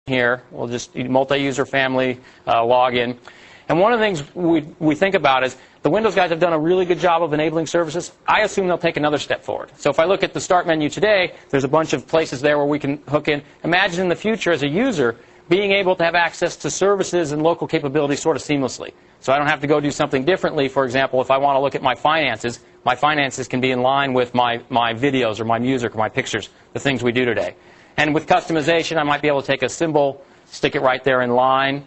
here. We'll just multi-user family login. And one of the things we think about is the Windows guys have done a really good job of enabling services. I assume they'll take another step forward. So if I look at the Start menu today, there's a bunch of places there where we can hook in. Imagine in the future as a user being able to have access to services and local capabilities sort of seamlessly. So I don't have to go do something differently. For example, if I want to look at my finances can be in line with my videos or my music or my pictures, the things we do today. And with customization, I might be able to take a symbol, stick it right there in line.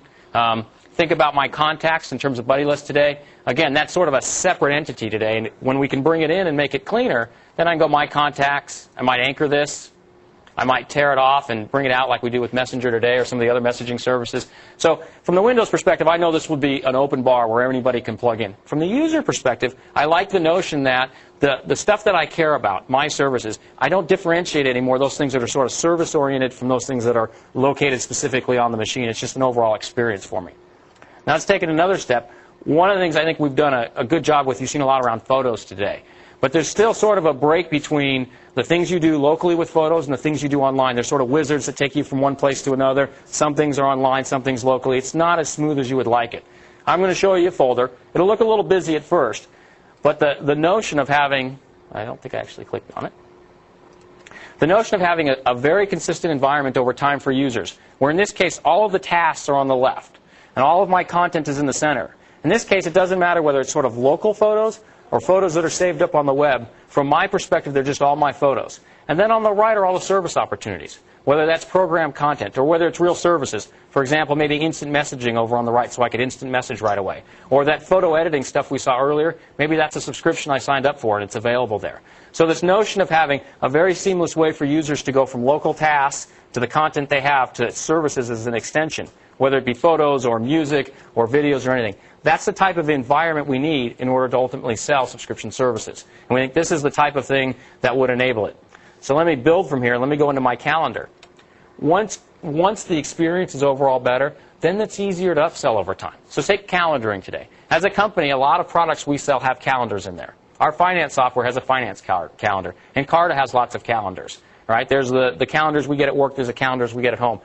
Think about my contacts in terms of buddy list today. Again, that's sort of a separate entity today. And when we can bring it in and make it cleaner, then I can go my contacts. I might anchor this. I might tear it off and bring it out like we do with Messenger today or some of the other messaging services. So from the Windows perspective, I know this would be an open bar where anybody can plug in. From the user perspective, I like the notion that the stuff that I care about, my services, I don't differentiate anymore those things that are sort of service-oriented from those things that are located specifically on the machine. It's just an overall experience for me. Now let's take it another step. One of the things I think we've done a good job with, you've seen a lot around photos today. But there's still sort of a break between the things you do locally with photos and the things you do online. There's sort of wizards that take you from one place to another. Some things are online, some things locally. It's not as smooth as you would like it. I'm going to show you a folder. It'll look a little busy at first. But the notion of having, I don't think I actually clicked on it. The notion of having a very consistent environment over time for users, where in this case all of the tasks are on the left and all of my content is in the center. In this case, it doesn't matter whether it's sort of local photos or photos that are saved up on the web. From my perspective, they're just all my photos. And then on the right are all the service opportunities, whether that's program content or whether it's real services. For example, maybe instant messaging over on the right so I could instant message right away. Or that photo editing stuff we saw earlier, maybe that's a subscription I signed up for and it's available there. So this notion of having a very seamless way for users to go from local tasks to the content they have to services as an extension, whether it be photos or music or videos or anything. That's the type of environment we need in order to ultimately sell subscription services. And we think this is the type of thing that would enable it. So let me build from here. Let me go into my calendar. Once the experience is overall better, then it's easier to upsell over time. So take calendaring today. As a company, a lot of products we sell have calendars in there. Our finance software has a finance calendar. And Carta has lots of calendars. Right? There's the calendars we get at work. There's the calendars we get at home.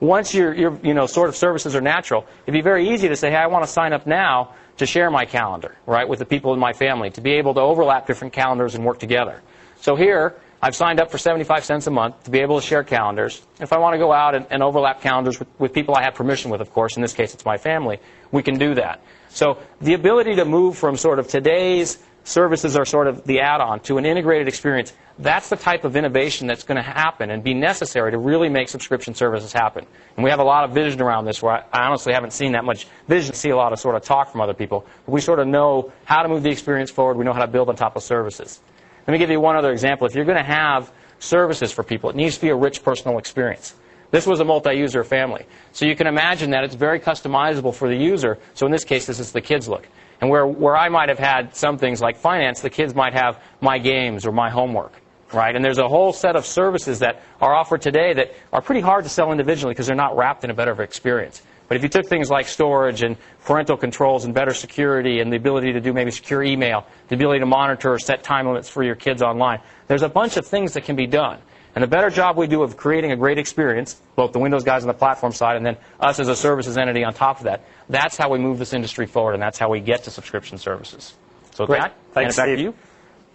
Once your sort of services are natural, it'd be very easy to say, hey, I want to sign up now to share my calendar, right, with the people in my family, to be able to overlap different calendars and work together. So here, I've signed up for 75 cents a month to be able to share calendars. If I want to go out and overlap calendars with people I have permission with, of course, in this case it's my family, we can do that. So the ability to move from sort of today's services are sort of the add-on to an integrated experience, that's the type of innovation that's going to happen and be necessary to really make subscription services happen. And we have a lot of vision around this where I honestly haven't seen that much vision, see a lot of sort of talk from other people. But we sort of know how to move the experience forward. We know how to build on top of services. Let me give you one other example. If you're going to have services for people, it needs to be a rich personal experience. This was a multi-user family. So you can imagine that it's very customizable for the user. So in this case, this is the kids' look. And where I might have had some things like finance, the kids might have my games or my homework, right? And there's a whole set of services that are offered today that are pretty hard to sell individually because they're not wrapped in a better experience. But if you took things like storage and parental controls and better security and the ability to do maybe secure email, the ability to monitor or set time limits for your kids online, there's a bunch of things that can be done. And the better job we do of creating a great experience, both the Windows guys on the platform side and then us as a services entity on top of that, that's how we move this industry forward, and that's how we get to subscription services. So with that, thanks, back Steve. to you.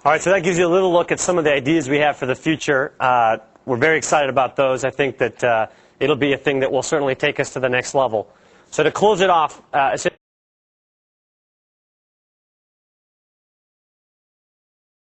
All right, so that gives you a little look at some of the ideas we have for the future. We're very excited about those. I think that it'll be a thing that will certainly take us to the next level. So to close it off,